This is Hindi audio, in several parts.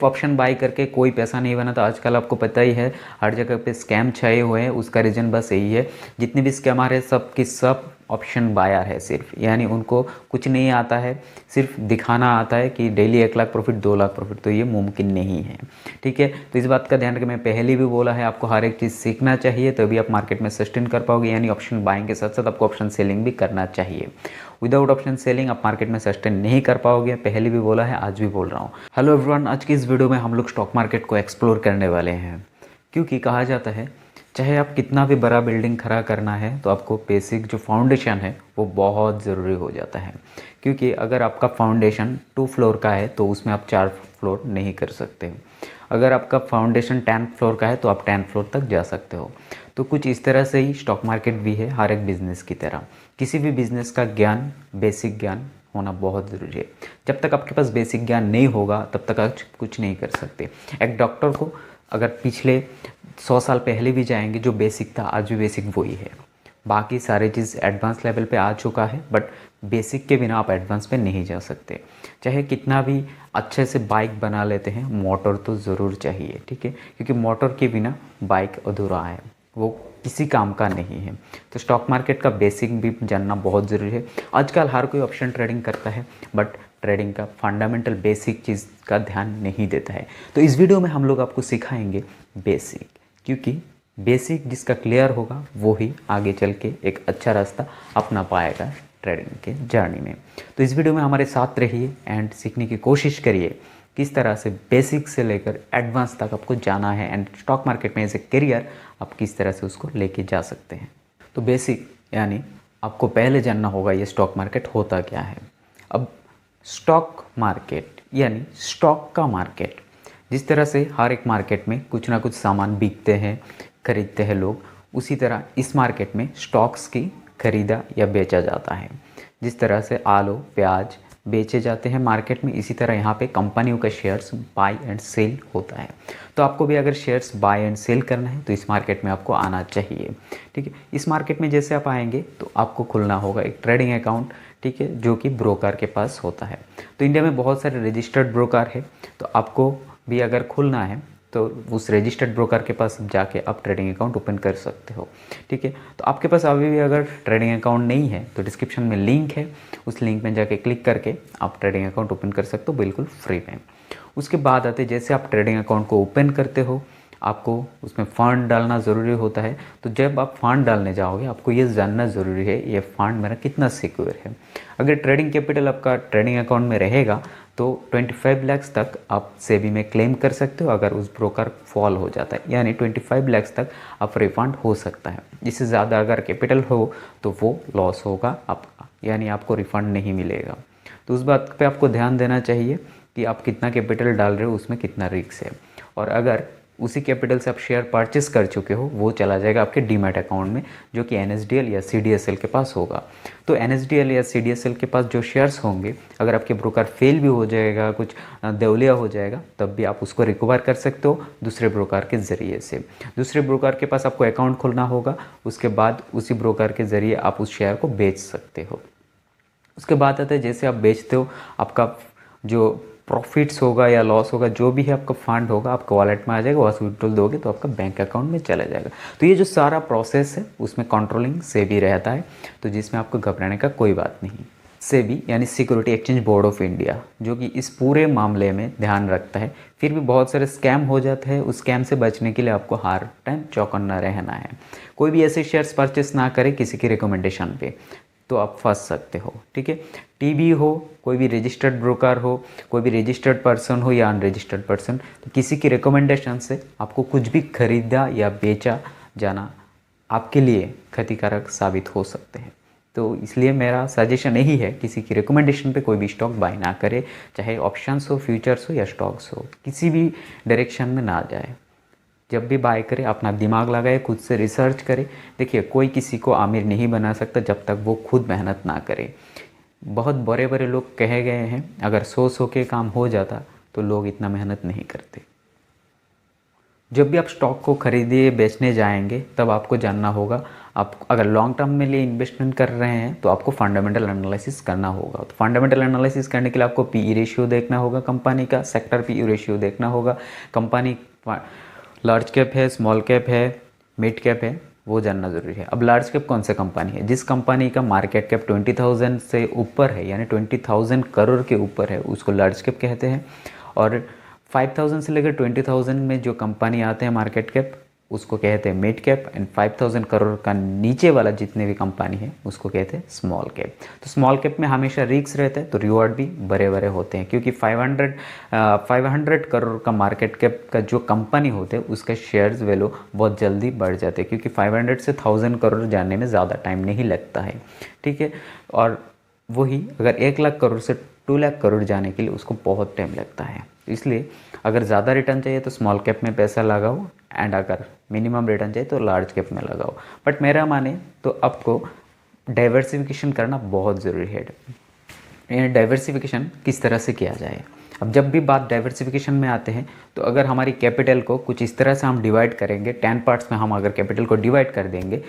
ऑप्शन बाई करके कोई पैसा नहीं बना। तो आजकल आपको पता ही है हर जगह पे स्कैम छाए हुए हैं। उसका रीज़न बस यही है, जितने भी स्कैमर है सब की सब ऑप्शन बायर है सिर्फ, यानी उनको कुछ नहीं आता है, सिर्फ दिखाना आता है कि daily 1 lakh profit 2 lakh profit. तो ये मुमकिन नहीं है, ठीक है। तो इस बात का ध्यान रखें, मैं पहले भी बोला है आपको हर एक चीज़ सीखना चाहिए तभी आप मार्केट में सस्टेन कर पाओगे, यानी ऑप्शन बाइंग के साथ साथ आपको ऑप्शन सेलिंग भी करना चाहिए। विदाउट ऑप्शन सेलिंग आप मार्केट में सस्टेन नहीं कर पाओगे, पहले भी बोला है आज भी बोल रहा हूँ। हेलो एवरीवन, आज की इस वीडियो में हम लोग स्टॉक मार्केट को एक्सप्लोर करने वाले हैं, क्योंकि कहा जाता है चाहे आप कितना भी बड़ा बिल्डिंग खड़ा करना है तो आपको बेसिक जो फाउंडेशन है वो बहुत ज़रूरी हो जाता है। क्योंकि अगर आपका फाउंडेशन 2 फ्लोर का है तो उसमें आप 4 फ्लोर नहीं कर सकते। अगर आपका फाउंडेशन 10 फ्लोर का है तो आप 10 फ्लोर तक जा सकते हो। तो कुछ इस तरह से ही स्टॉक मार्केट भी है, हर एक बिज़नेस की तरह। किसी भी बिज़नेस का ज्ञान, बेसिक ज्ञान होना बहुत ज़रूरी है। जब तक आपके पास बेसिक ज्ञान नहीं होगा तब तक आप कुछ नहीं कर सकते। एक डॉक्टर को अगर पिछले 100 साल पहले भी जाएंगे, जो बेसिक था आज भी बेसिक वही है। बाकी सारे चीज़ एडवांस लेवल पे आ चुका है, बट बेसिक के बिना आप एडवांस पे नहीं जा सकते। चाहे कितना भी अच्छे से बाइक बना लेते हैं, मोटर तो ज़रूर चाहिए, ठीक है, क्योंकि मोटर के बिना बाइक अधूरा है, वो किसी काम का नहीं है। तो स्टॉक मार्केट का बेसिक भी जानना बहुत ज़रूरी है। आजकल हर कोई ऑप्शन ट्रेडिंग करता है, बट ट्रेडिंग का फंडामेंटल बेसिक चीज़ का ध्यान नहीं देता है। तो इस वीडियो में हम लोग आपको सिखाएंगे बेसिक, क्योंकि बेसिक जिसका क्लियर होगा वो ही आगे चल के एक अच्छा रास्ता अपना पाएगा ट्रेडिंग के जर्नी में। तो इस वीडियो में हमारे साथ रहिए एंड सीखने की कोशिश करिए किस तरह से बेसिक से लेकर एडवांस तक आपको जाना है, एंड स्टॉक मार्केट में एज ए करियर आप किस तरह से उसको लेके जा सकते हैं। तो बेसिक यानी आपको पहले जानना होगा ये स्टॉक मार्केट होता क्या है। अब स्टॉक मार्केट यानी स्टॉक का मार्केट, जिस तरह से हर एक मार्केट में कुछ ना कुछ सामान बिकते हैं, खरीदते हैं लोग, उसी तरह इस मार्केट में स्टॉक्स की खरीदा या बेचा जाता है। जिस तरह से आलू प्याज बेचे जाते हैं मार्केट में, इसी तरह यहाँ पे कंपनियों का शेयर्स बाय एंड सेल होता है। तो आपको भी अगर शेयर्स बाय एंड सेल करना है तो इस मार्केट में आपको आना चाहिए, ठीक है। इस मार्केट में जैसे आप आएंगे तो आपको खुलना होगा एक ट्रेडिंग अकाउंट, ठीक है, जो कि ब्रोकर के पास होता है। तो इंडिया में बहुत सारे रजिस्टर्ड ब्रोकर है, तो आपको भी अगर खुलना है तो उस रजिस्टर्ड ब्रोकर के पास जाके आप ट्रेडिंग अकाउंट ओपन कर सकते हो, ठीक है। तो आपके पास अभी भी अगर ट्रेडिंग अकाउंट नहीं है तो डिस्क्रिप्शन में लिंक है, उस लिंक में जाके क्लिक करके आप ट्रेडिंग अकाउंट ओपन कर सकते हो बिल्कुल फ्री में। उसके बाद आते जैसे आप ट्रेडिंग अकाउंट को ओपन करते हो आपको उसमें फ़ंड डालना ज़रूरी होता है। तो जब आप फ़ंड डालने जाओगे आपको ये जानना ज़रूरी है ये फ़ंड मेरा कितना सिक्योर है। अगर ट्रेडिंग कैपिटल आपका ट्रेडिंग अकाउंट में रहेगा तो 25 लाख तक आप सेबी में क्लेम कर सकते हो। अगर उस ब्रोकर फॉल हो जाता है यानी 25 लाख तक आप रिफंड हो सकता है। इससे ज़्यादा अगर कैपिटल हो तो वो लॉस होगा आपका, यानी आपको रिफ़ंड नहीं मिलेगा। तो उस बात पे आपको ध्यान देना चाहिए कि आप कितना कैपिटल डाल रहे हो, उसमें कितना रिस्क है। और अगर उसी कैपिटल से आप शेयर परचेस कर चुके हो वो चला जाएगा आपके डीमैट अकाउंट में, जो कि NSDL या CDSL के पास होगा। तो NSDL या CDSL के पास जो शेयर्स होंगे, अगर आपके ब्रोकर फेल भी हो जाएगा, कुछ देवलिया हो जाएगा, तब भी आप उसको रिकवर कर सकते हो दूसरे ब्रोकर के ज़रिए से। दूसरे ब्रोकर के पास आपको अकाउंट खोलना होगा, उसके बाद उसी ब्रोकर के ज़रिए आप उस शेयर को बेच सकते हो। उसके बाद आता है जैसे आप बेचते हो आपका जो प्रॉफिट्स होगा या लॉस होगा, जो भी है आपका फंड होगा आपका वॉलेट में आ जाएगा, वहाँ से विड्रॉल दोगे तो आपका बैंक अकाउंट में चला जाएगा। तो ये जो सारा प्रोसेस है उसमें कंट्रोलिंग सेबी रहता है, तो जिसमें आपको घबराने का कोई बात नहीं। सेबी यानी security exchange board of India, जो कि इस पूरे मामले में ध्यान रखता है। फिर भी बहुत सारे स्कैम हो जाते हैं, उस स्कैम से बचने के लिए आपको हर टाइम चौकन्ना रहना है। कोई भी ऐसे शेयर्स परचेस ना करें किसी की रिकमेंडेशन पे, तो आप फंस सकते हो, ठीक है। टीबी हो, कोई भी रजिस्टर्ड ब्रोकर हो, कोई भी रजिस्टर्ड पर्सन हो या अनरजिस्टर्ड पर्सन, तो किसी की रिकमेंडेशन से आपको कुछ भी खरीदा या बेचा जाना आपके लिए क्षतिकारक साबित हो सकते हैं। तो इसलिए मेरा सजेशन यही है किसी की रिकमेंडेशन पे कोई भी स्टॉक बाय ना करे, चाहे ऑप्शंस हो, फ्यूचर्स हो या स्टॉक्स हो, किसी भी डायरेक्शन में ना जाए। जब भी बाय करें अपना दिमाग लगाए, खुद से रिसर्च करें। देखिए कोई किसी को आमिर नहीं बना सकता जब तक वो खुद मेहनत ना करे। बहुत बड़े बड़े लोग कहे गए हैं अगर 100 के काम हो जाता तो लोग इतना मेहनत नहीं करते। जब भी आप स्टॉक को खरीदिए बेचने जाएंगे तब आपको जानना होगा, आप अगर लॉन्ग टर्म में लिए इन्वेस्टमेंट कर रहे हैं तो आपको फंडामेंटल एनालिसिस करना होगा। तो फंडामेंटल एनालिसिस करने के लिए आपको पीई रेशियो देखना होगा कंपनी का, सेक्टर पीई रेशियो देखना होगा, कंपनी लार्ज कैप है, स्मॉल कैप है, मिड कैप है, वो जानना ज़रूरी है। अब लार्ज कैप कौन सा कंपनी है? जिस कंपनी का मार्केट कैप 20,000 से ऊपर है, यानी 20,000 करोड़ के ऊपर है, उसको लार्ज कैप कहते हैं। और 5,000 से लेकर 20,000 में जो कंपनी आते हैं मार्केट कैप, उसको कहते हैं मिड कैप। एंड 5,000 करोड़ का नीचे वाला जितने भी कंपनी है उसको कहते हैं स्मॉल कैप। तो स्मॉल कैप में हमेशा रिस्क रहता है, तो रिवॉर्ड भी बड़े बड़े होते हैं, क्योंकि 500 करोड़ का मार्केट कैप का जो कंपनी होते हैं उसका शेयर्स वैल्यू बहुत जल्दी बढ़ जाते हैं, क्योंकि 500 से 1000 करोड़ जाने में ज़्यादा टाइम नहीं लगता है, ठीक है। और वही अगर 1 लाख करोड़ से 2 लाख करोड़ जाने के लिए उसको बहुत टाइम लगता है। इसलिए अगर ज़्यादा रिटर्न चाहिए तो स्मॉल कैप में पैसा लगाओ, एंड अगर मिनिमम रिटर्न चाहिए तो लार्ज कैप में लगाओ। बट मेरा माने तो आपको डाइवर्सिफिकेशन करना बहुत ज़रूरी है। ये डाइवर्सिफिकेशन किस तरह से किया जाए? अब जब भी बात डाइवर्सिफिकेशन में आते हैं तो अगर हमारी कैपिटल को कुछ इस तरह से हम डिवाइड करेंगे, 10 पार्ट्स में हम अगर कैपिटल को डिवाइड कर देंगे,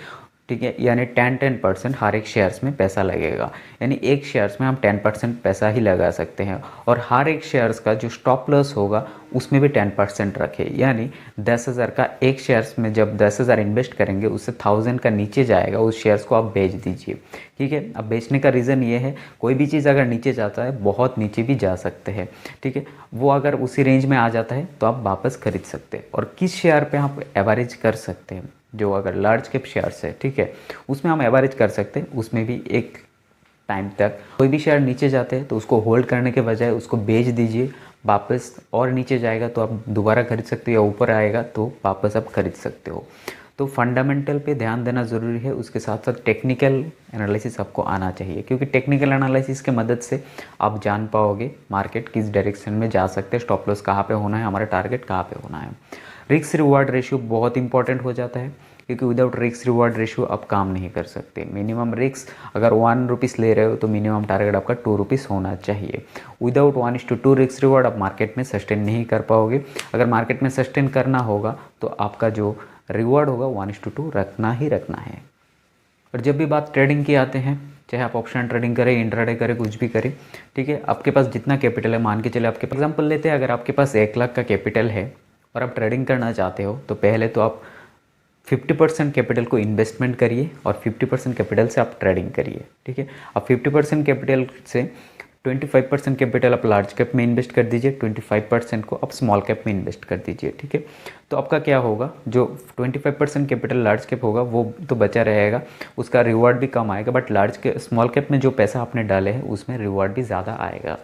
ठीक है, यानी 10% हर एक शेयर्स में पैसा लगेगा, यानी एक शेयर्स में हम 10% पैसा ही लगा सकते हैं। और हर एक शेयर्स का जो स्टॉप लॉस होगा उसमें भी 10% रखें, यानी 10,000 का एक शेयर्स में जब 10,000 इन्वेस्ट करेंगे उससे 1000 का नीचे जाएगा, उस शेयर्स को आप बेच दीजिए, ठीक है। अब बेचने का रीज़न ये है, कोई भी चीज़ अगर नीचे जाता है, बहुत नीचे भी जा सकते हैं, ठीक है, वो अगर उसी रेंज में आ जाता है तो आप वापस खरीद सकते हैं। और किस शेयर पे आप एवरेज कर सकते हैं? जो अगर लार्ज कैप शेयर्स है, ठीक है, उसमें हम एवरेज कर सकते हैं। उसमें भी एक टाइम तक कोई भी शेयर नीचे जाते हैं तो उसको होल्ड करने के बजाय उसको बेच दीजिए, वापस और नीचे जाएगा तो आप दोबारा खरीद सकते हो, या ऊपर आएगा तो वापस आप खरीद सकते हो। तो फंडामेंटल पे ध्यान देना ज़रूरी है, उसके साथ साथ टेक्निकल एनालिसिस आपको आना चाहिए, क्योंकि टेक्निकल एनालिसिस के मदद से आप जान पाओगे मार्केट किस डायरेक्शन में जा सकते हैं, स्टॉप लॉस कहाँ पे होना है, हमारा टारगेट कहाँ पे होना है। रिस्क रिवार्ड रेशियो बहुत इंपॉर्टेंट हो जाता है, क्योंकि विदाउट रिस्क रिवार्ड रेशियो आप काम नहीं कर सकते। मिनिमम रिस्क अगर 1 रुपीज़ ले रहे हो तो मिनिमम टारगेट आपका 2 रुपीज़ होना चाहिए। विदाउट 1:2 रिस्क रिवार्ड आप मार्केट में सस्टेन नहीं कर पाओगे। अगर मार्केट में सस्टेन करना होगा तो आपका जो रिवॉर्ड होगा 1:2 रखना ही रखना है। और जब भी बात ट्रेडिंग की आते हैं, चाहे आप ऑप्शन ट्रेडिंग करें, इंट्राडे करें, कुछ भी करें, ठीक है, आपके पास जितना कैपिटल है, मान के चले आपके एग्जाम्पल लेते हैं, अगर आपके पास 1 लाख का कैपिटल है और आप ट्रेडिंग करना चाहते हो तो पहले तो आप 50% कैपिटल को इन्वेस्टमेंट करिए और 50% कैपिटल से आप ट्रेडिंग करिए, ठीक है। अब 50% कैपिटल से 25% कैपिटल आप लार्ज कैप में इन्वेस्ट कर दीजिए, 25% को आप स्मॉल कैप में इन्वेस्ट कर दीजिए, ठीक है। तो आपका क्या होगा, जो 25% कैपिटल लार्ज कैप होगा वो तो बचा रहेगा, उसका रिवॉर्ड भी कम आएगा, बट स्मॉल कैप में जो पैसा आपने डाले हैं उसमें रिवॉर्ड भी ज़्यादा आएगा।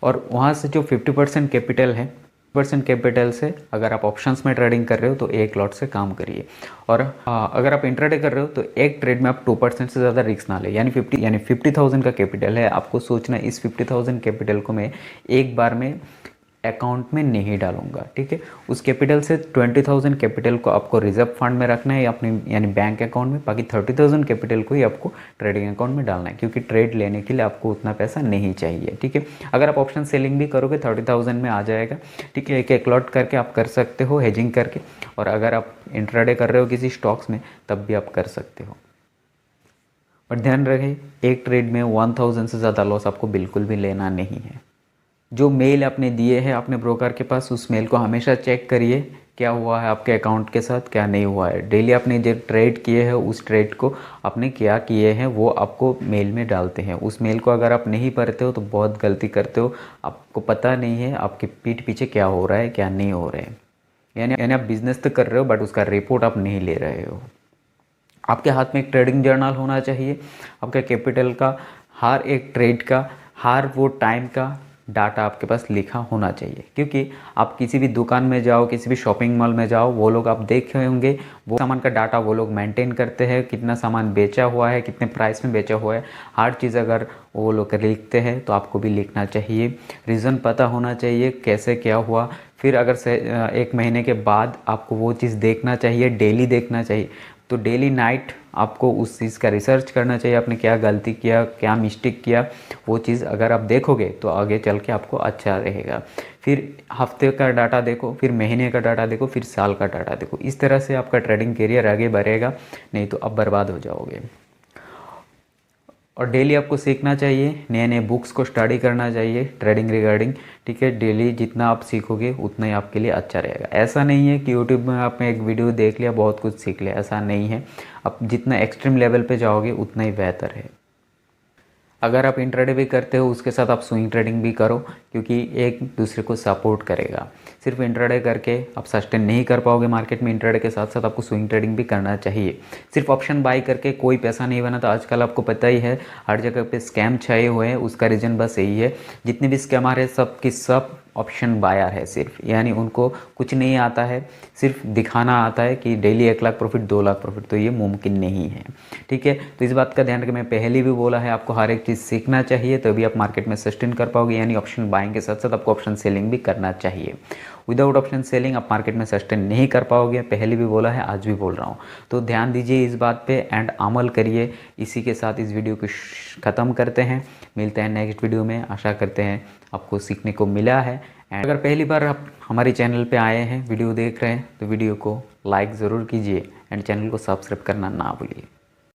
और वहाँ से जो 50% कैपिटल है, कैपिटल से अगर आप ऑप्शंस में ट्रेडिंग कर रहे हो तो एक लॉट से काम करिए। और अगर आप इंट्राडे कर रहे हो तो एक ट्रेड में आप 2% से ज़्यादा रिस्क ना ले, यानी 50,000 का कैपिटल है, आपको सोचना इस 50,000 कैपिटल को मैं एक बार में अकाउंट में नहीं डालूंगा, ठीक है। उस कैपिटल से 20,000 कैपिटल को आपको रिजर्व फंड में रखना है अपने यानी बैंक अकाउंट में, बाकी 30,000 कैपिटल को ही आपको ट्रेडिंग अकाउंट में डालना है, क्योंकि ट्रेड लेने के लिए आपको उतना पैसा नहीं चाहिए, ठीक है। अगर आप ऑप्शन सेलिंग भी करोगे 30,000 में आ जाएगा, ठीक है, एक एक लॉट करके आप कर सकते हो हेजिंग करके। और अगर आप इंट्राडे कर रहे हो किसी स्टॉक्स में तब भी आप कर सकते हो। और ध्यान रखें, एक ट्रेड में 1000 से ज़्यादा लॉस आपको बिल्कुल भी लेना नहीं है। जो मेल आपने दिए हैं अपने ब्रोकर के पास, उस मेल को हमेशा चेक करिए क्या हुआ है आपके अकाउंट के साथ, क्या नहीं हुआ है। डेली आपने जो ट्रेड किए हैं उस ट्रेड को आपने क्या किए हैं वो आपको मेल में डालते हैं। उस मेल को अगर आप नहीं पढ़ते हो तो बहुत गलती करते हो, आपको पता नहीं है आपके पीठ पीछे क्या हो रहा है क्या नहीं हो रहा है। यानी आप बिजनेस तो कर रहे हो बट उसका रिपोर्ट आप नहीं ले रहे हो। आपके हाथ में एक ट्रेडिंग जर्नल होना चाहिए, आपका कैपिटल का हर एक ट्रेड का हर वो टाइम का डाटा आपके पास लिखा होना चाहिए। क्योंकि आप किसी भी दुकान में जाओ, किसी भी शॉपिंग मॉल में जाओ, वो लोग आप देखे होंगे वो सामान का डाटा वो लोग मेंटेन करते हैं, कितना सामान बेचा हुआ है, कितने प्राइस में बेचा हुआ है, हर चीज़ अगर वो लोग लिखते हैं तो आपको भी लिखना चाहिए। रीज़न पता होना चाहिए कैसे क्या हुआ। फिर अगर से 1 महीने के बाद आपको वो चीज़ देखना चाहिए, डेली देखना चाहिए। तो डेली नाइट आपको उस चीज़ का रिसर्च करना चाहिए, आपने क्या गलती किया, क्या मिस्टेक किया, वो चीज़ अगर आप देखोगे तो आगे चल के आपको अच्छा रहेगा। फिर हफ्ते का डाटा देखो, फिर महीने का डाटा देखो, फिर साल का डाटा देखो। इस तरह से आपका ट्रेडिंग करियर आगे बढ़ेगा, नहीं तो आप बर्बाद हो जाओगे। और डेली आपको सीखना चाहिए, नए नए बुक्स को स्टडी करना चाहिए ट्रेडिंग रिगार्डिंग। ठीक है, डेली जितना आप सीखोगे उतना ही आपके लिए अच्छा रहेगा। ऐसा नहीं है कि यूट्यूब में आपने एक वीडियो देख लिया बहुत कुछ सीख लिया, ऐसा नहीं है। आप जितना एक्सट्रीम लेवल पे जाओगे उतना ही बेहतर है। अगर आप इंट्राडे भी करते हो उसके साथ आप स्विंग ट्रेडिंग भी करो, क्योंकि एक दूसरे को सपोर्ट करेगा। सिर्फ इंट्राडे करके आप सस्टेन नहीं कर पाओगे मार्केट में, इंट्राडे के साथ साथ आपको स्विंग ट्रेडिंग भी करना चाहिए। सिर्फ ऑप्शन बाई करके कोई पैसा नहीं बनाता। आजकल आपको पता ही है हर जगह पे स्कैम छाए हुए हैं, उसका रीज़न बस यही है। जितने भी स्कैमर है सब की सब ऑप्शन बायर है सिर्फ, यानी उनको कुछ नहीं आता है, सिर्फ दिखाना आता है कि daily 1 lakh profit, 2 lakh profit. तो ये मुमकिन नहीं है। ठीक है, तो इस बात का ध्यान रखें। मैं पहले भी बोला है आपको हर एक चीज़ सीखना चाहिए, तभी आप मार्केट में सस्टेन कर पाओगे। यानी ऑप्शन बाइंग के साथ साथ आपको ऑप्शन सेलिंग भी करना चाहिए। विदाउट ऑप्शन सेलिंग आप मार्केट में सस्टेन नहीं कर पाओगे। पहले भी बोला है, आज भी बोल रहा हूँ। तो ध्यान दीजिए इस बात पे एंड अमल करिए। इसी के साथ इस वीडियो को ख़त्म करते हैं। मिलते हैं नेक्स्ट वीडियो में। आशा करते हैं आपको सीखने को मिला है। एंड अगर पहली बार आप हमारे चैनल पे आए हैं, वीडियो देख रहे हैं, तो वीडियो को लाइक ज़रूर कीजिए एंड चैनल को सब्सक्राइब करना ना भूलिए।